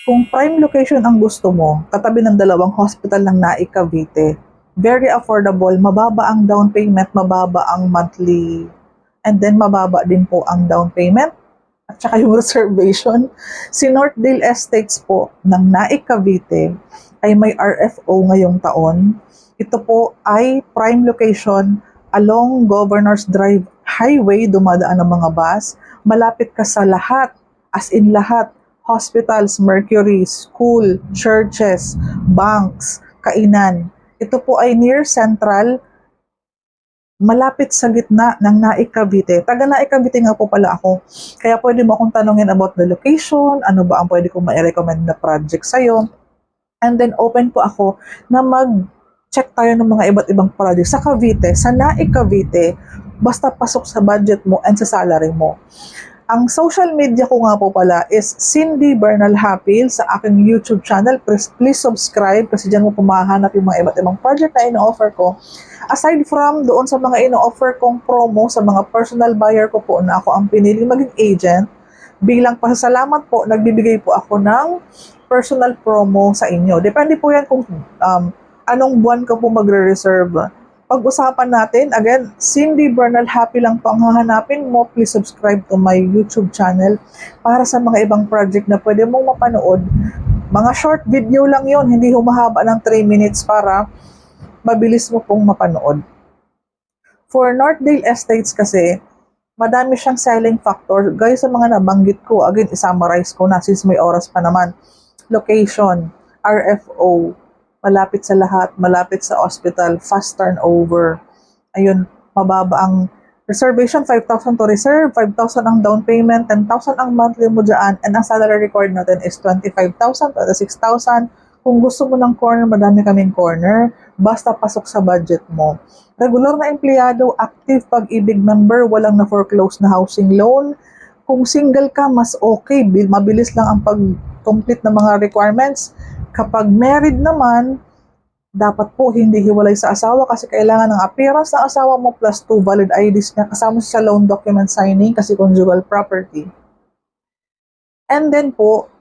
Kung prime location ang gusto mo, katabi ng dalawang hospital ng NAIC Cavite, very affordable, mababa ang down payment, mababa ang monthly, and then mababa din po ang down payment at saka yung reservation. Si Northdale Estates po ng NAIC Cavite ay may RFO ngayong taon. Ito po ay prime location along Governors Drive Highway, dumadaan ng mga bus. Malapit ka sa lahat, as in lahat, hospitals, Mercury, school, churches, banks, kainan. Ito po ay near Central, malapit sa gitna ng NAIC Cavite. Taga NAIC Cavite nga po pala ako. Kaya pwede mo akong tanungin about the location, ano ba ang pwede kong ma-recommend na project sa'yo. And then open po ako na mag-check tayo ng mga iba't ibang project sa Cavite, sa NAIC Cavite, basta pasok sa budget mo and sa salary mo. Ang social media ko nga po pala is Cindy Bernal Hapil sa aking YouTube channel. Please subscribe kasi dyan mo pumahanap yung mga iba't ibang project na ino-offer ko. Aside from doon sa mga ino-offer kong promo sa mga personal buyer ko po na ako ang piniling maging agent, bilang pasasalamat po, nagbibigay po ako ng personal promo sa inyo. Depende po yan kung anong buwan ka po magre-reserve. Pag-usapan natin, again, Cindy Bernal Happy lang po ang hahanapin mo. Please subscribe to my YouTube channel para sa mga ibang project na pwede mong mapanood. Mga short video lang yon, hindi humahaba ng 3 minutes para mabilis mo pong mapanood. For Northdale Estates kasi, madami siyang selling factor. Gaya sa mga nabanggit ko, again, isummarize ko na since may oras pa naman. Location, RFO, malapit sa lahat, malapit sa hospital, fast turnover. Ayun, mababa ang reservation, 5,000 to reserve, 5,000 ang down payment, 10,000 ang monthly mo dyan, and ang salary required natin is 25,000 to 6,000. Kung gusto mo ng corner, madami kaming corner, basta pasok sa budget mo. Regular na empleyado, active pag-ibig member, walang na-foreclose na housing loan. Kung single ka, mas okay, mabilis lang ang pag-complete ng mga requirements. Kapag married naman, dapat po hindi hiwalay sa asawa kasi kailangan ng appearance ng asawa mo plus 2 valid IDs niya kasama sa loan document signing kasi conjugal property. And then po,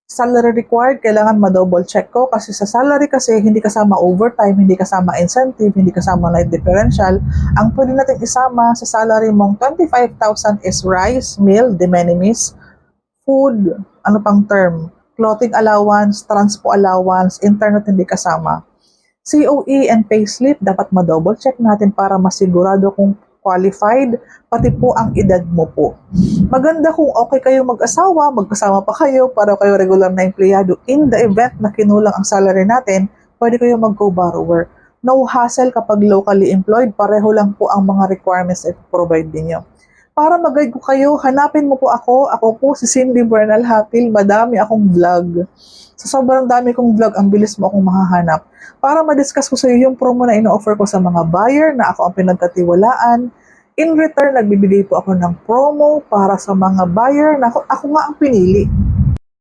salary required, kailangan ma-double check ko kasi sa salary kasi hindi kasama overtime, hindi kasama incentive, hindi kasama night differential. Ang pwede natin isama sa salary mong 25,000 is rice, meal, de minimis, food, ano pang term, clothing allowance, transpo allowance, internet hindi kasama. COE and payslip, dapat ma-double check natin para masigurado kung qualified, pati po ang edad mo po. Maganda kung okay kayo mag-asawa, magkasama pa kayo para kayo regular na empleyado. In the event na kinulang ang salary natin, pwede kayo mag-co-borrower. No hassle kapag locally employed, pareho lang po ang mga requirements na i-provide ninyo. Para mag-guide ko kayo, hanapin mo po ako. Ako po si Cindy Bernal Hapil. Madami akong vlog. Sa sobrang dami kong vlog, ang bilis mo akong mahahanap. Para ma-discuss ko sa iyo yung promo na ino-offer ko sa mga buyer na ako ang pinagkatiwalaan. In return, nagbibigay po ako ng promo para sa mga buyer na ako nga ang pinili.